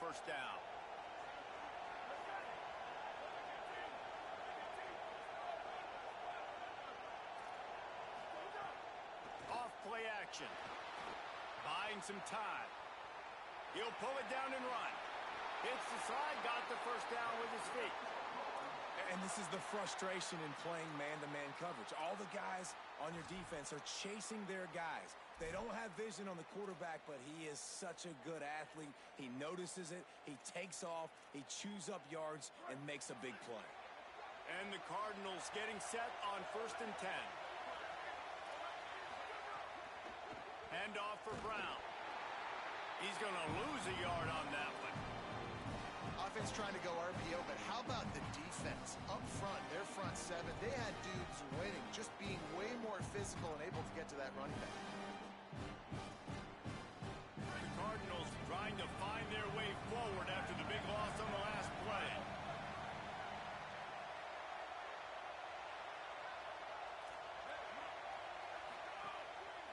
first down. Off play action. Buying some time. He'll pull it down and run. Hits the side, got the first down with his feet. And this is the frustration in playing man-to-man coverage. All the guys on your defense are chasing their guys. They don't have vision on the quarterback, but he is such a good athlete. He notices it, he takes off, he chews up yards, and makes a big play. And the Cardinals getting set on 1st and 10. Hand off for Brown. He's going to lose a yard on that one. Offense trying to go RPO, but how about the defense? Up front, their front seven, they had dudes winning, just being way more physical and able to get to that running back. The Cardinals trying to find their way forward after the big loss on the last play.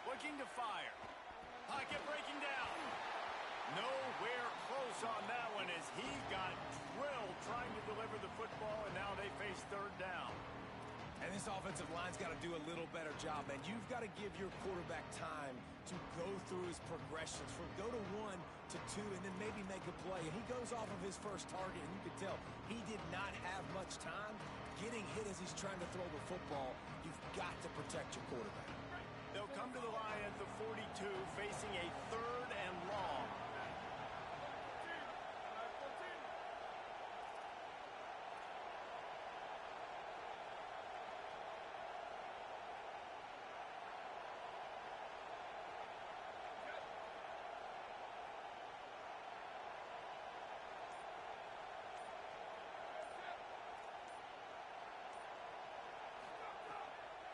Looking to fire. Pocket breaking down. Nowhere close on that one as he got drilled trying to deliver the football, and now they face 3rd down. And this offensive line's got to do a little better job, man. You've got to give your quarterback time to go through his progressions from go to 1 to 2 and then maybe make a play. And he goes off of his first target, and you can tell he did not have much time getting hit as he's trying to throw the football. You've got to protect your quarterback. They'll come to the line at the 42, facing a 3rd and long.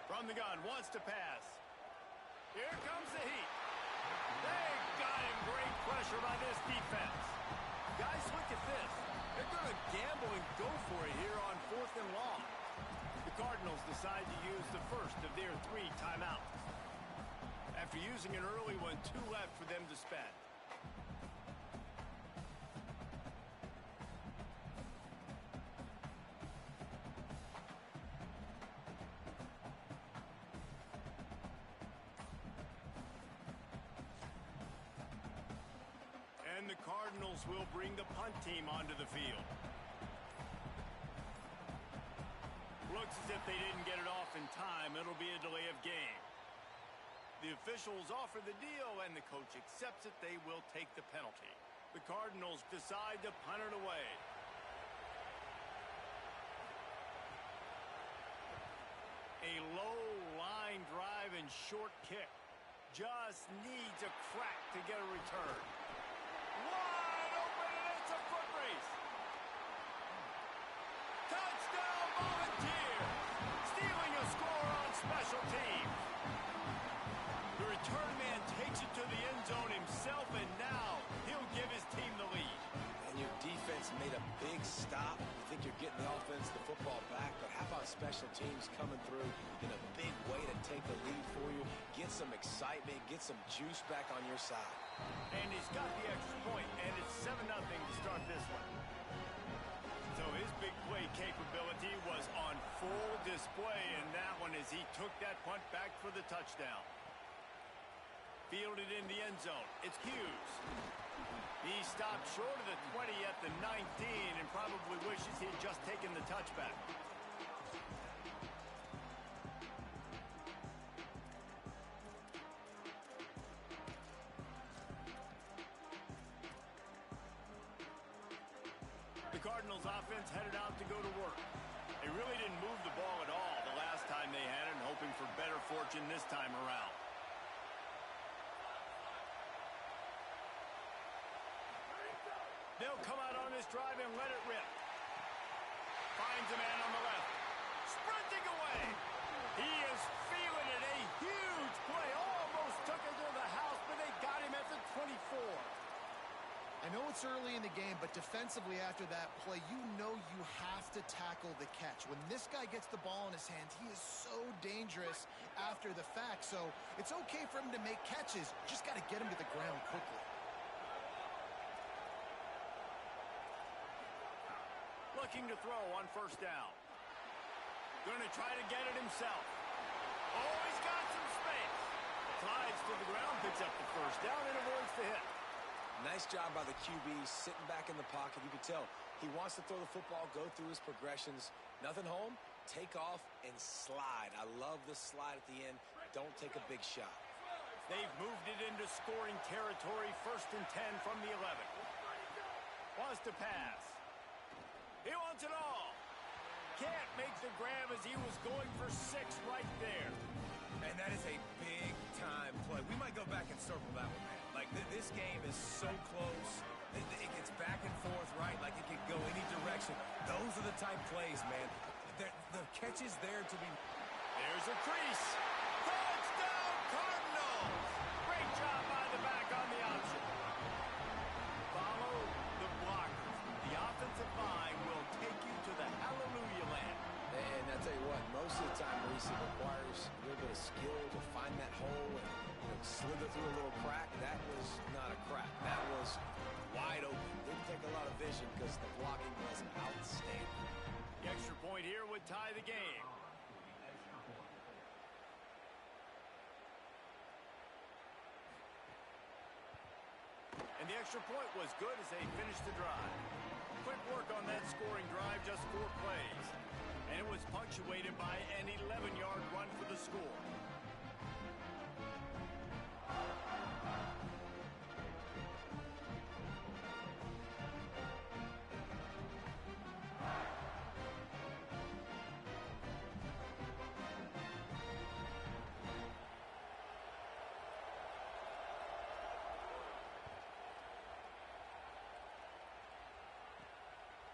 From the gun, wants to pass. Here comes the heat. They got him. Great pressure by this defense. Guys, look at this. They're going to gamble and go for it here on 4th and long. The Cardinals decide to use the first of their 3 timeouts. After using an early one, 2 left for them to spend. And the Cardinals will bring the punt team onto the field. Looks as if they didn't get it off in time. It'll be a delay of game. The officials offer the deal, and the coach accepts it. They will take the penalty. The Cardinals decide to punt it away. A low line drive and short kick. Just needs a crack to get a return. Wide open, and it's a foot race. Touchdown, Volunteers! Stealing a score on special teams. The return man takes it to the end zone himself, and now he'll give his team the lead. And your defense made a big stop. You think you're getting the offense, the football back, but how about special teams coming through in a big way to take the lead for you, get some excitement, get some juice back on your side. And he's got the extra point, and it's 7-0 to start this one. So his big play capability was on full display in that one as he took that punt back for the touchdown. Fielded in the end zone. It's Hughes. He stopped short of the 20 at the 19 and probably wishes he had just taken the touchback. The Cardinals offense headed out to go to work. They really didn't move the ball at all the last time they had it, hoping for better fortune this time around. They'll come out on this drive and let it rip. Finds a man on the left. Sprinting away. He is feeling it. A huge play. Almost took it to the house, but they got him at the 24. I know it's early in the game, but defensively after that play, you know you have to tackle the catch. When this guy gets the ball in his hands, he is so dangerous after the fact. So it's okay for him to make catches. Just got to get him to the ground quickly. Looking to throw on first down. Going to try to get it himself. Oh, he's got some space. Slides to the ground, picks up the first down, and avoids the hit. Nice job by the QB, sitting back in the pocket. You can tell he wants to throw the football, go through his progressions. Nothing home, take off, and slide. I love the slide at the end. Don't take a big shot. They've moved it into scoring territory, 1st and 10 from the 11. Wants to pass. He wants it all. Can't make the grab as he was going for 6 right there. And that is a big-time play. We might go back and circle that one, man. Like, this game is so close. It gets back and forth, right? Like, it can go any direction. Those are the type plays, man. The catch is there to be... There's a crease. Touchdown, Cardinals! Great job by the back on the option. Follow the blockers. The offensive line will take you to the hallelujah land. And I tell you what, most of the time, Reese, it requires a little bit of skill to find that hole and slither through a little crack. That was not a crack. That was wide open. Didn't take a lot of vision because the blocking was outstanding. The extra point here would tie the game. And the extra point was good as they finished the drive. Quick work on that scoring drive, just 4 plays. And it was punctuated by an 11-yard run for the score.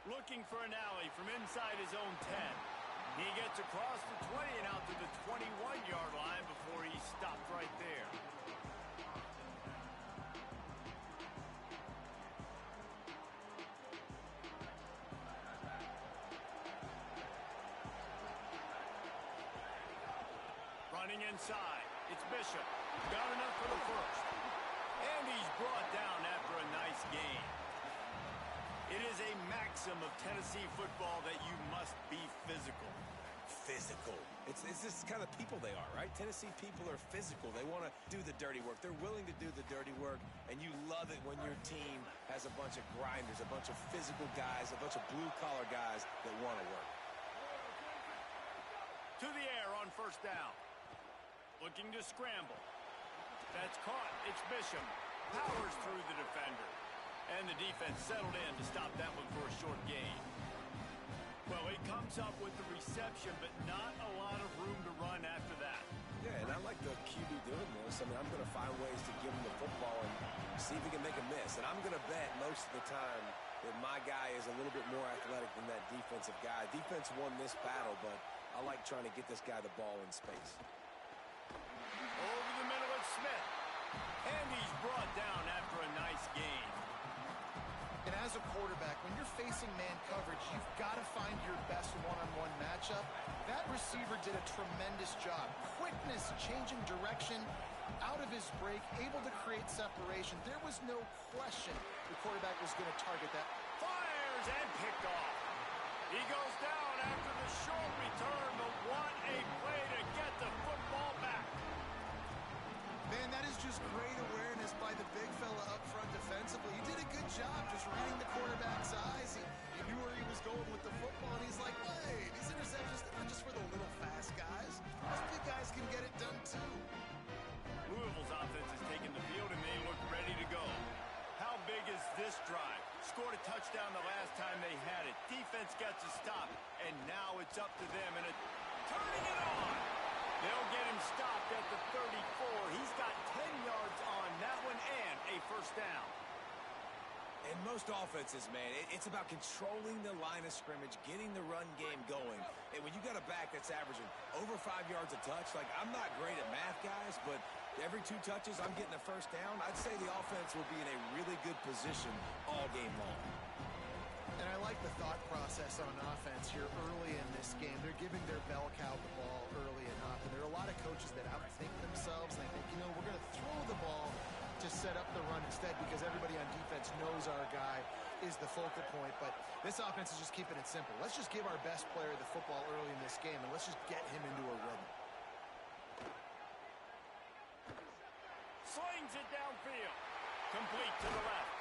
Looking for an alley from inside his own 10. He gets across the 20 and out to the 21-yard line before he stopped right there. Running inside. It's Bishop. Got enough for the first. And he's brought down after a nice gain. It is a maxim of Tennessee football that you must be physical. Physical. It's just kind of people they are, right? Tennessee people are physical. They want to do the dirty work. They're willing to do the dirty work, and you love it when your team has a bunch of grinders, a bunch of physical guys, a bunch of blue-collar guys that want to work. To the air on first down. Looking to scramble. That's caught. It's Bishop. Powers through the defender. And the defense settled in to stop that one for a short gain. Well, he comes up with the reception, but not a lot of room to run after that. Yeah, and I like the QB doing this. I mean, I'm going to find ways to give him the football and see if he can make a miss. And I'm going to bet most of the time that my guy is a little bit more athletic than that defensive guy. Defense won this battle, but I like trying to get this guy the ball in space. Over the middle, it's Smith. And he's brought down after a nice gain. And as a quarterback, when you're facing man coverage, you've got to find your best one-on-one matchup. That receiver did a tremendous job. Quickness, changing direction, out of his break, able to create separation. There was no question the quarterback was going to target that. Fires and picked off. He goes down after the short return, but what a play to get the football back. Man, that is just great awareness by the big fella up front defensively. He did a good job just reading the quarterback's eyes. He knew where he was going with the football, and he's like, wait, these interceptions, they're not just for the little fast guys. Those big guys can get it done too. Louisville's offense has taken the field, and they look ready to go. How big is this drive? Scored a touchdown the last time they had it. Defense gets a stop, and now it's up to them, and turning it on. They'll get him stopped at the 34. He's got 10 yards on that one and a first down. And most offenses, man, it's about controlling the line of scrimmage, getting the run game going. And when you got a back that's averaging over 5 yards a touch, like, I'm not great at math, guys, but every 2 touches, I'm getting a first down. I'd say the offense will be in a really good position all game long. And I like the thought process on offense here early in this game. They're giving their bell cow the ball early enough. And there are a lot of coaches that outthink themselves. And they think, you know, we're going to throw the ball to set up the run instead because everybody on defense knows our guy. is the focal point, but this offense is just keeping it simple. Let's just give our best player the football early in this game, and let's just get him into a rhythm. Slings it downfield. Complete to the left.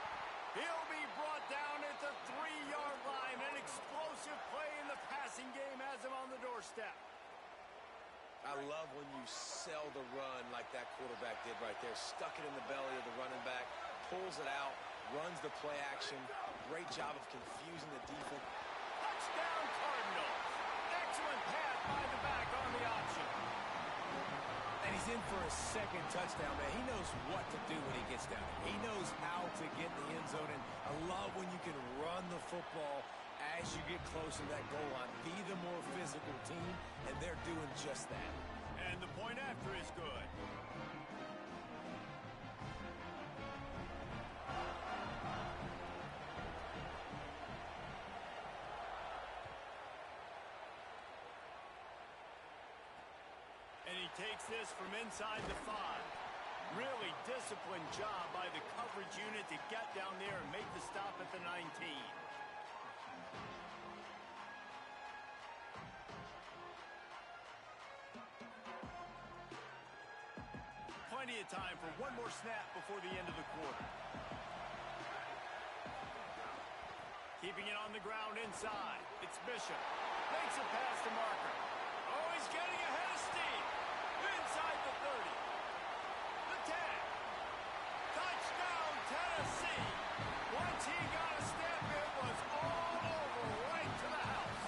He'll be brought down at the 3-yard line. An explosive play in the passing game has him on the doorstep. I love when you sell the run like that quarterback did right there. Stuck it in the belly of the running back, pulls it out, runs the play action. Great job of confusing the defense. Touchdown Cardinals. Excellent pass by the back on the option. And he's in for a second touchdown, man. He knows what to do when he gets down there. He knows how to get in the end zone, and I love when you can run the football as you get close to that goal line. Be the more physical team, and they're doing just that. And the point after is good. And he takes this from inside the 5. Really disciplined job by the coverage unit to get down there and make the stop at the 19. Plenty of time for one more snap before the end of the quarter. Keeping it on the ground inside. It's Bishop. Makes a pass to Marker. Oh, he's getting ahead of steam. Inside the 30. The 10. Touchdown, Tennessee. Once he got a step, it was all over right to the house.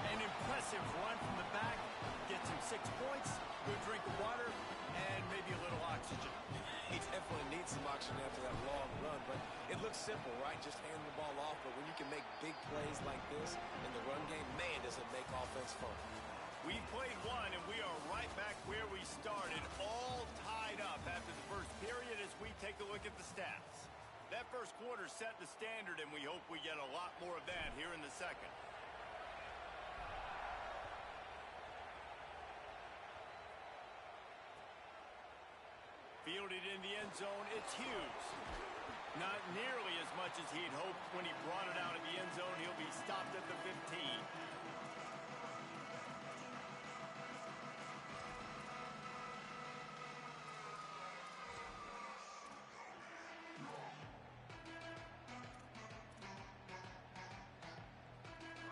An impressive run from the back. Gets him 6 points. Good drink of water. And maybe a little oxygen. He definitely needs some oxygen after that long run, but it looks simple, right? Just hand the ball off, but when you can make big plays like this in the run game, man, does it make offense fun. We played one, and we are right back where we started, all tied up after the first period as we take a look at the stats. That first quarter set the standard, and we hope we get a lot more of that here in the second. Fielded in the end zone, it's Hughes. Not nearly as much as he'd hoped when he brought it out of the end zone. He'll be stopped at the 15.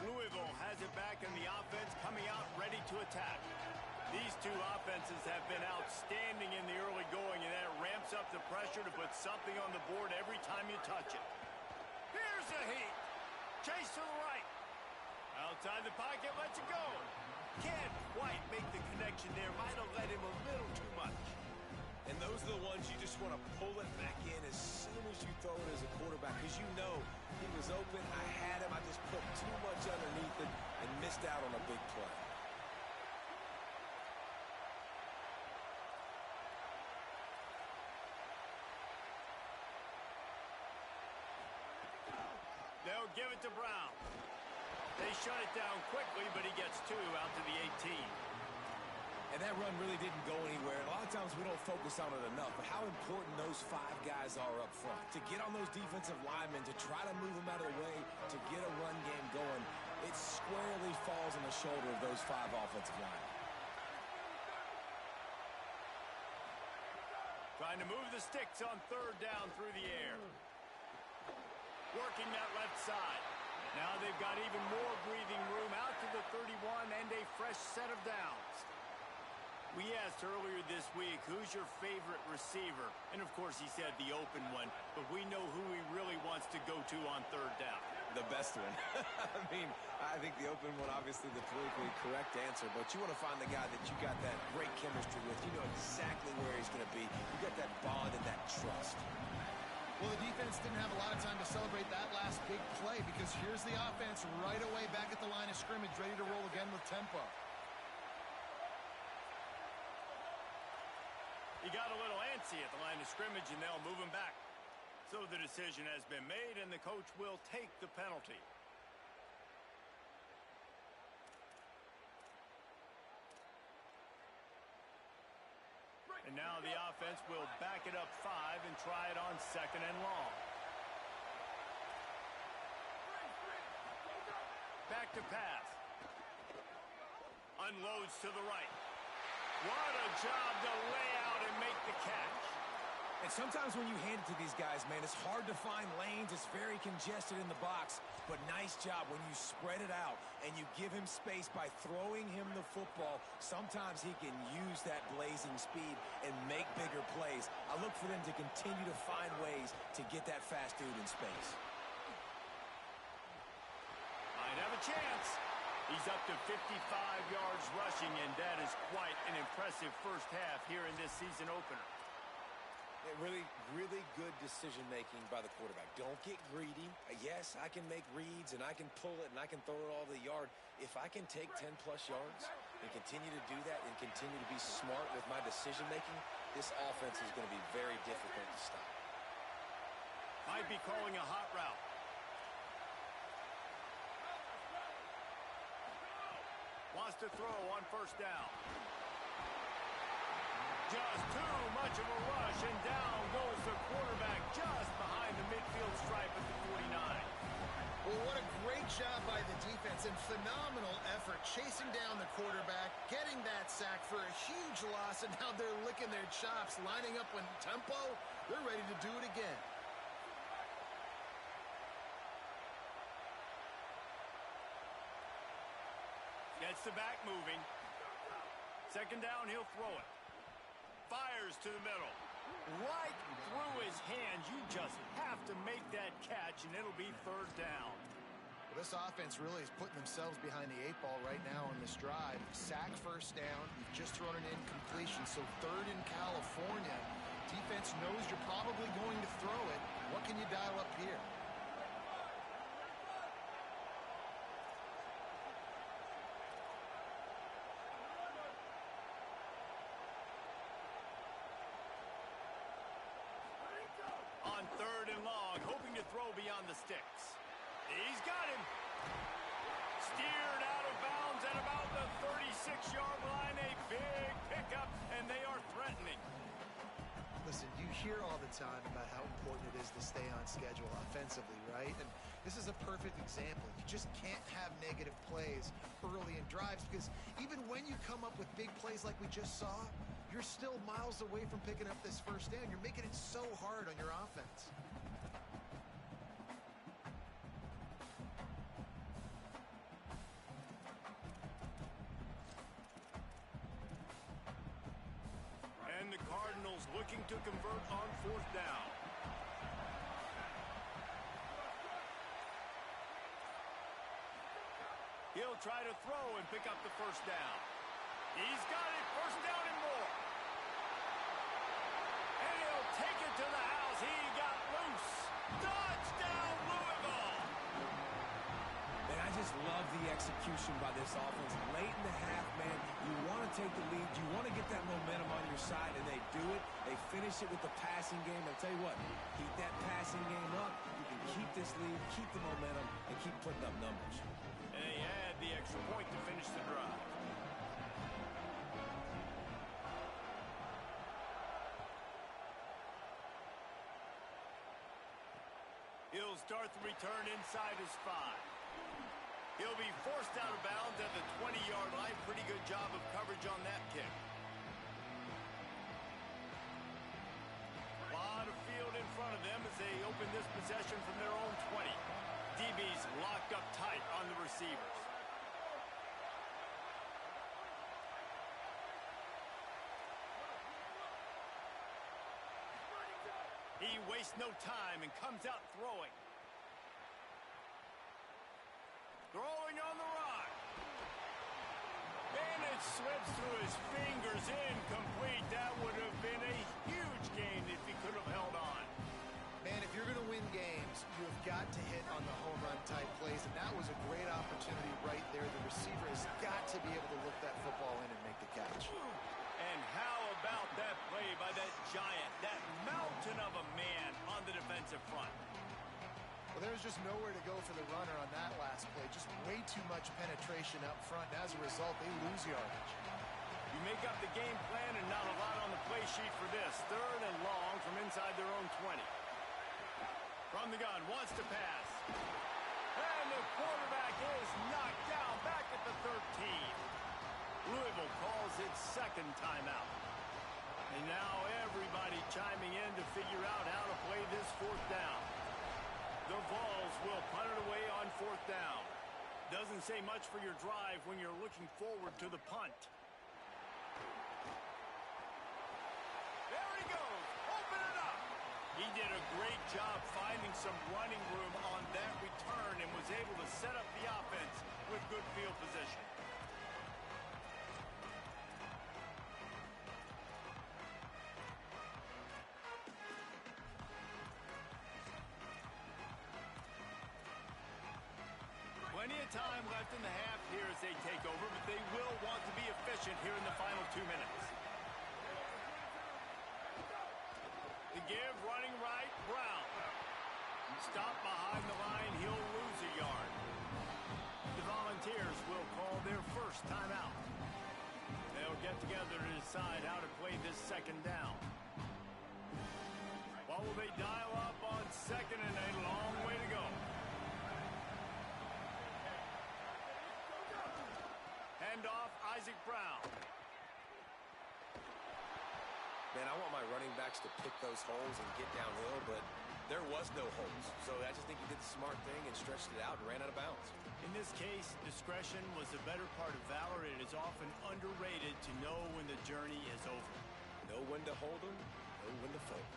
Louisville has it back, and the offense coming out ready to attack. These two offenses have been outstanding in the early going, and that ramps up the pressure to put something on the board every time you touch it. Here's a heat. Chase to the right. Outside the pocket, lets it go. Can't quite make the connection there. Might have let him a little too much. And those are the ones you just want to pull it back in as soon as you throw it as a quarterback, because you know he was open, I had him, I just put too much underneath it and missed out on a big play. They'll give it to Brown. They shut it down quickly, but he gets 2 out to the 18. And that run really didn't go anywhere. A lot of times we don't focus on it enough, but how important those 5 guys are up front. To get on those defensive linemen, to try to move them out of the way, to get a run game going, it squarely falls on the shoulder of those 5 offensive linemen. Trying to move the sticks on 3rd down through the air. Working that left side. Now they've got even more breathing room out to the 31 and a fresh set of downs. We asked earlier this week, who's your favorite receiver? And, of course, he said the open one. But we know who he really wants to go to on 3rd down. The best one. I mean, I think the open one, obviously the politically correct answer. But you want to find the guy that you got that great chemistry with. You know exactly where he's going to be. You got that bond and that trust. Well, the defense didn't have a lot of time to celebrate that last big play because here's the offense right away back at the line of scrimmage, ready to roll again with tempo. He got a little antsy at the line of scrimmage, and they'll move him back. So the decision has been made, and the coach will take the penalty. And now the offense will back it up 5 and try it on 2nd and long. to pass. Unloads to the right. What a job to lay out and make the catch. And sometimes when you hand it to these guys, man, it's hard to find lanes. It's very congested in the box. But nice job when you spread it out and you give him space by throwing him the football. Sometimes he can use that blazing speed and make bigger plays. I look for them to continue to find ways to get that fast dude in space. Might have a chance. He's up to 55 yards rushing, and that is quite an impressive first half here in this season opener. Really, really good decision-making by the quarterback. Don't get greedy. Yes, I can make reads, and I can pull it, and I can throw it all over the yard. If I can take 10-plus yards and continue to do that and continue to be smart with my decision-making, this offense is going to be very difficult to stop. Might be calling a hot route. Wants to throw on first down. Just too much of a rush, and down goes the quarterback just behind the midfield stripe at the 49. Well, what a great job by the defense and phenomenal effort chasing down the quarterback, getting that sack for a huge loss, and now they're licking their chops, lining up in tempo. They're ready to do it again. Gets the back moving. Second down, he'll throw it. Fires to the middle. Right through his hands. You just have to make that catch, and it'll be third down. Well, this offense really is putting themselves behind the 8 ball right now on this drive. Sack first down. You've just thrown an incompletion, so third in California. Defense knows you're probably going to throw it. What can you dial up here? On third and long, hoping to throw beyond the sticks. He's got him. Steered out of bounds at about the 36-yard line. A big pickup, and they are threatening. Listen, you hear all the time about how important it is to stay on schedule offensively, right? And this is a perfect example. You just can't have negative plays early in drives because even when you come up with big plays like we just saw, you're still miles away from picking up this first down. You're making it so hard on your offense. And the Cardinals looking to convert on fourth down. He'll try to throw and pick up the first down. He's got it. First down and more. And he'll take it to the house. He got loose. Touchdown, Louisville. And I just love the execution by this offense. Late in the half, man, you want to take the lead. You want to get that momentum on your side, and they do it. They finish it with the passing game. I'll tell you what, keep that passing game up. You can keep this lead, keep the momentum, and keep putting up numbers. And they add the extra point to finish the drive. He'll start the return inside his 5. He'll be forced out of bounds at the 20-yard line. Pretty good job of coverage on that kick. A lot of field in front of them as they open this possession from their own 20. DB's locked up tight on the receivers. He wastes no time and comes out throwing. Throwing on the rock. And it slips through his fingers, incomplete. That would have been a huge gain if he could have held on. Man, if you're going to win games, you have got to hit on the home run type plays, and that was a great opportunity right there. The receiver has got to be able to look that football in and make the catch. And how about that play by that giant, that mountain of a man on the defensive front? Well, there was just nowhere to go for the runner on that last play. Just way too much penetration up front. And as a result, they lose yardage. You make up the game plan and not a lot on the play sheet for this. Third and long from inside their own 20. From the gun, wants to pass. And the quarterback is knocked down back at the 13. Louisville calls its second timeout. And now everybody chiming in to figure out how to play this fourth down. The Vols will punt it away on fourth down. Doesn't say much for your drive when you're looking forward to the punt. There he goes. Open it up. He did a great job finding some running room on that return and was able to set up the offense with good field position. Plenty of time left in the half here as they take over, but they will want to be efficient here in the final 2 minutes. The give, running right, Brown. Stop behind the line, he'll lose a yard. The Volunteers will call their first timeout. They'll get together to decide how to play this second down. What will they dial up on second and a long way to go? Handoff, Isaac Brown. Man, I want my running backs to pick those holes and get downhill, but there was no holes. So I just think he did the smart thing and stretched it out and ran out of bounds. In this case, discretion was the better part of valor. It is often underrated to know when the journey is over. Know when to hold them, know when to fold.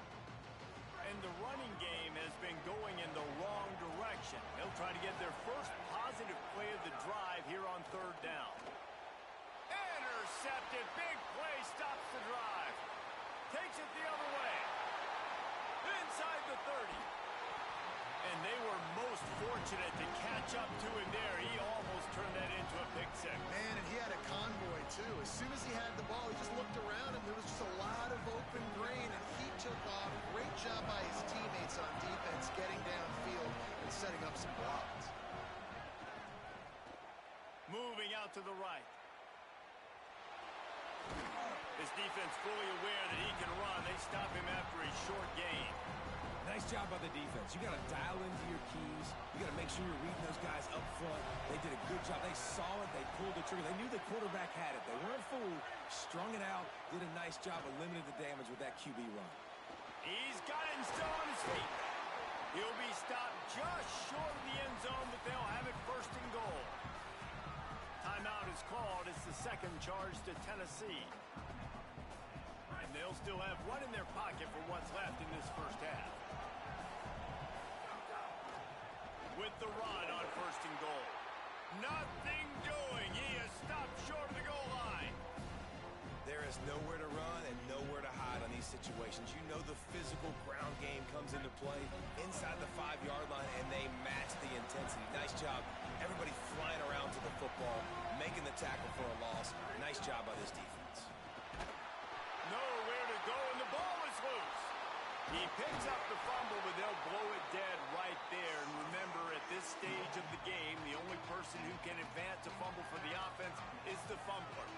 And the running game has been going in the wrong direction. They'll try to get their first positive play of the drive here on third down. Intercepted. Big play stops the drive. Takes it the other way. Inside the 30. And they were most fortunate to catch up to him there. He almost turned that into a pick six. Man, and he had a convoy, too. As soon as he had the ball, he just looked around, and there was just a lot of open green, and he took off. Great job by his teammates on defense, getting downfield and setting up some blocks. Moving out to the right. This defense fully aware that he can run. They stop him after a short gain. Nice job by the defense. You got to dial into your keys. You got to make sure you're reading those guys up front. They did a good job. They saw it. They pulled the trigger. They knew the quarterback had it. They weren't fooled. Strung it out. Did a nice job of limiting the damage with that QB run. He's got it and still on his feet. He'll be stopped just short of the end zone, but they'll have it first and goal. Timeout is called. It's the second charge to Tennessee. And they'll still have one in their pocket for what's left in this first half. With the run on first and goal. Nothing doing. He is stopped short of the goal line. There is nowhere to run and nowhere to hide on these situations. You know the physical ground game comes into play inside the 5-yard line, and they match the intensity. Nice job. Everybody flying around to the football, making the tackle for a loss. Nice job by this defense. Nowhere to go, and the ball is loose. He picks up the fumble, but they'll blow it dead right there. And remember, at this stage of the game, the only person who can advance a fumble for the offense is the fumbler.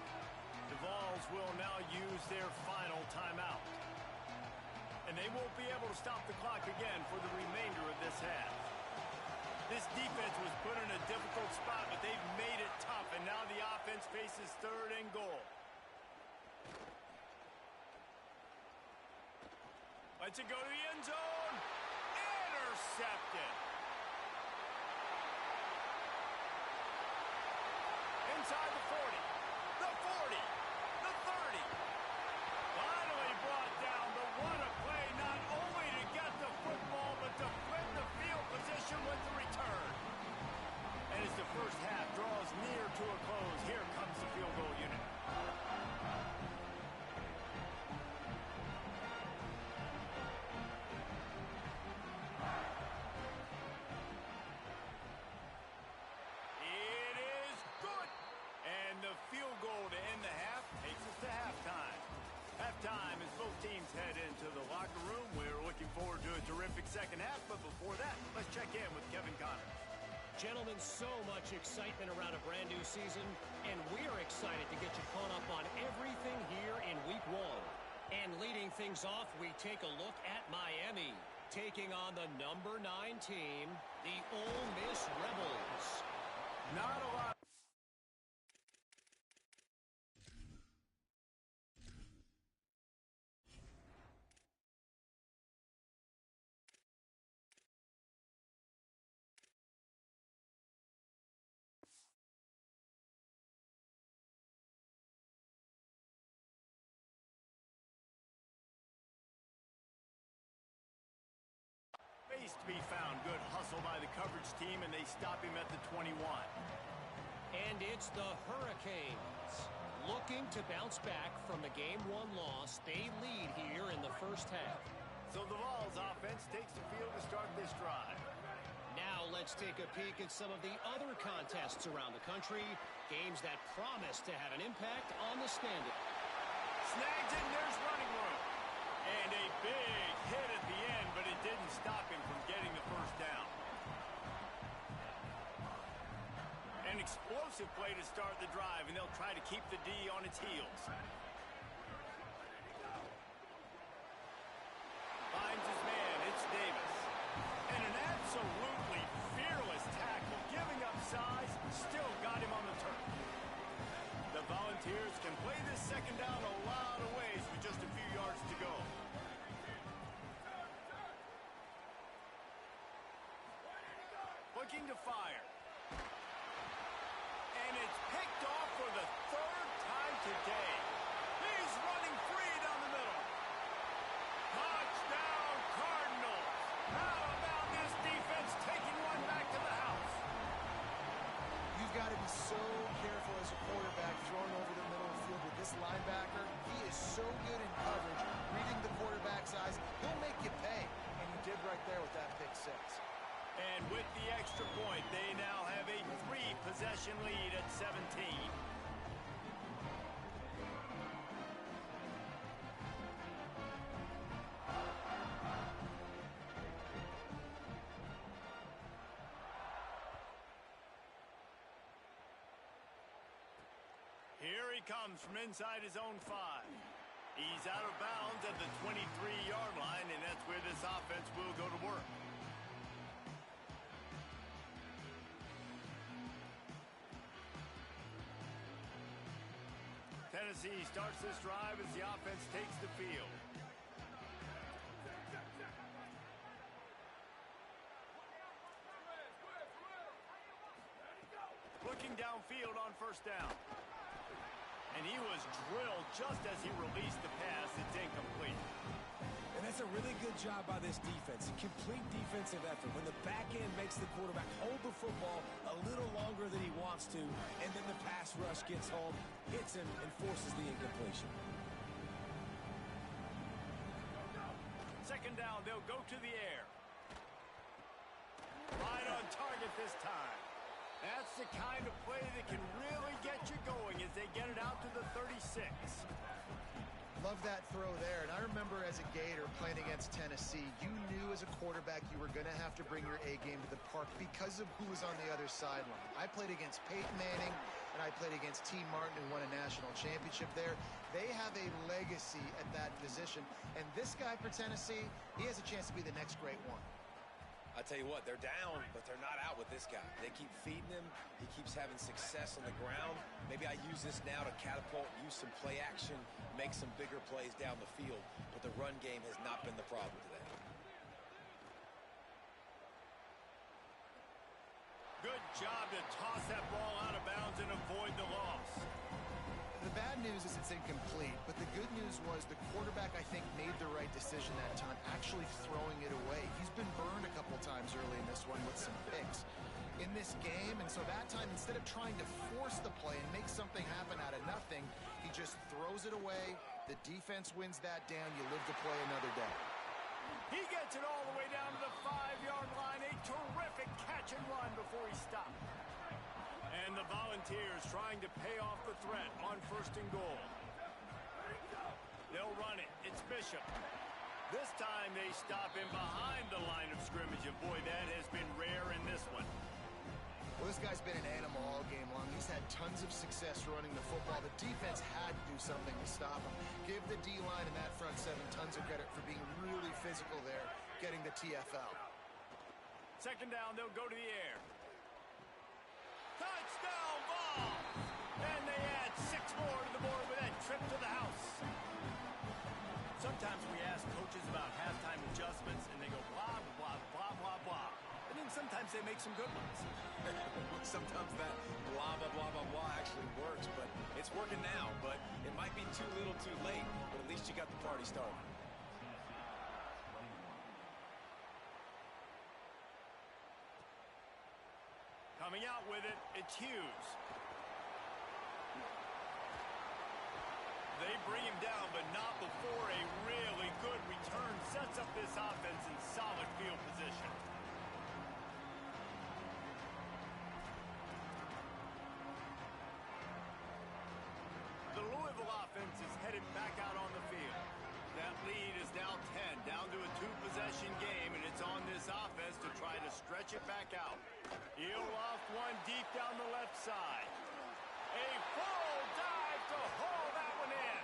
The Vols will now use their final timeout. And they won't be able to stop the clock again for the remainder of this half. This defense was put in a difficult spot, but they've made it tough, and now the offense faces third and goal. Lets it go to the end zone. Intercepted. Inside the 40. The 40. The 30. Finally brought down, but what a play, not only to get the football, but to flip the field position with the return. And as the first half draws near to a close, here comes the field goal unit. Field goal to end the half takes us to halftime. Halftime as both teams head into the locker room. We're looking forward to a terrific second half, but before that, let's check in with Kevin Connors. Gentlemen, so much excitement around a brand new season, and we're excited to get you caught up on everything here in Week 1. And leading things off, we take a look at Miami. taking on the number 9 team, the Ole Miss Rebels. Not a lot. Space to be found. Good hustle by the coverage team, and they stop him at the 21. And it's the Hurricanes. Looking to bounce back from the Game 1 loss, they lead here in the first half. So the Vols offense takes the field to start this drive. Now let's take a peek at some of the other contests around the country, games that promise to have an impact on the standing. Snags it, and there's running room. And a big hit at the end, but it didn't stop him from getting the first down. An explosive play to start the drive, and they'll try to keep the D on its heels. Finds his man, it's Davis. And an absolutely fearless tackle, giving up size, still got him on the turf. The Volunteers can play this second down a lot of ways with just a few yards to go. Looking to fire. And it's picked off for the 3rd time today. He's running free down the middle. Touchdown, Cardinals. How about this defense taking one back to the house? You've got to be so careful as a quarterback throwing over the middle of the field with this linebacker. He is so good in coverage, reading the quarterback's eyes. He'll make you pay, and he did right there with that pick 6. And with the extra point, they now have a 3-possession lead at 17. Here he comes from inside his own 5. He's out of bounds at the 23-yard line, and that's where this offense will go to work. Tennessee starts this drive as the offense takes the field. Looking downfield on first down. And he was drilled just as he released the pass. It's incomplete. And that's a really good job by this defense. A complete defensive effort. When the back end makes the quarterback hold the football a little longer than he wants to, and then the pass rush gets home, hits him, and forces the incompletion. Second down, they'll go to the air. Right on target this time. That's the kind of play that can really get you going as they get it out to the 36. Love that throw there. And I remember as a Gator playing against Tennessee, you knew as a quarterback you were going to have to bring your A game to the park because of who was on the other sideline. I played against Peyton Manning, and I played against T. Martin, who won a national championship there. They have a legacy at that position. And this guy for Tennessee, he has a chance to be the next great one. I tell you what, they're down, but they're not out with this guy. They keep feeding him. He keeps having success on the ground. Maybe I use this now to catapult, use some play action, make some bigger plays down the field. But the run game has not been the problem today. Good job to toss that ball out of bounds and avoid the loss. The bad news is it's incomplete, but the good news was the quarterback, I think, made the right decision that time, actually throwing it away. He's been burned a couple times early in this one with some picks in this game, and so that time, instead of trying to force the play and make something happen out of nothing, he just throws it away. The defense wins that down. You live to play another day. He gets it all the way down to the 5-yard line. A terrific catch and run before he stopped. And the Volunteers trying to pay off the threat on 1st and goal. They'll run it. It's Bishop. This time they stop him behind the line of scrimmage, and boy, that has been rare in this one. Well, this guy's been an animal all game long. He's had tons of success running the football. The defense had to do something to stop him. Give the D-line and that front 7 tons of credit for being really physical there getting the TFL. Second down, they'll go to the air. Touchdown ball! And they add 6 more to the board with that trip to the house. Sometimes we ask coaches about halftime adjustments, and they go blah, blah, blah, blah, blah. And then sometimes they make some good ones. Sometimes that blah, blah, blah, blah, blah actually works, but it's working now. But it might be too little too late, but at least you got the party started. Coming out with it, it's Hughes. They bring him down, but not before a really good return sets up this offense in solid field position. The Louisville offense is headed back out on the field. That lead is now 10, down to a 2-possession game, and it's on this offense to try to stretch it back out. He'll loft one deep down the left side. A full dive to haul that one in.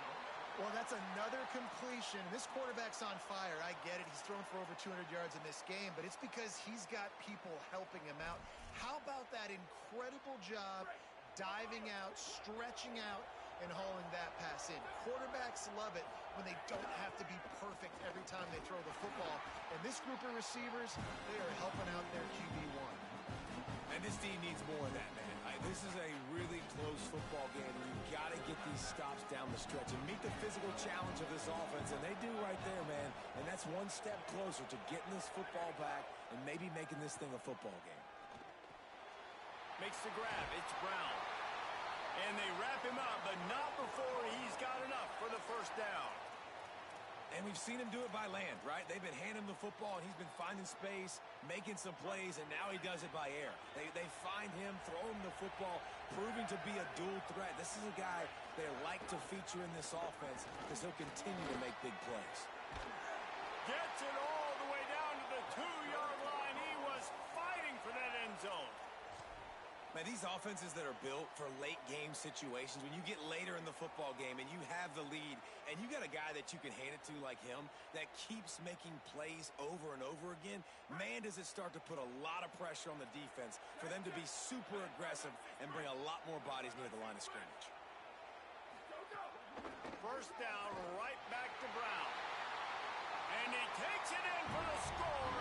Well, that's another completion. This quarterback's on fire. I get it. He's thrown for over 200 yards in this game, but it's because he's got people helping him out. How about that incredible job diving out, stretching out, and hauling that pass in? Quarterbacks love it when they don't have to be perfect every time they throw the football. And this group of receivers, they are helping out their QB1. And this team needs more of that, man. This is a really close football game, and you've got to get these stops down the stretch and meet the physical challenge of this offense, and they do right there, man. And that's one step closer to getting this football back and maybe making this thing a football game. Makes the grab. It's Brown. And they wrap him up, but not before he's got enough for the first down. And we've seen him do it by land, right? They've been handing him the football, and he's been finding space, making some plays, and now he does it by air. They find him, throw him the football, proving to be a dual threat. This is a guy they like to feature in this offense because he'll continue to make big plays. Gets it all the way down to the 2-yard line. He was fighting for that end zone. Man, these offenses that are built for late game situations, when you get later in the football game and you have the lead and you got a guy that you can hand it to like him that keeps making plays over and over again, man, does it start to put a lot of pressure on the defense for them to be super aggressive and bring a lot more bodies near the line of scrimmage. First down, right back to Brown. And he takes it in for the score.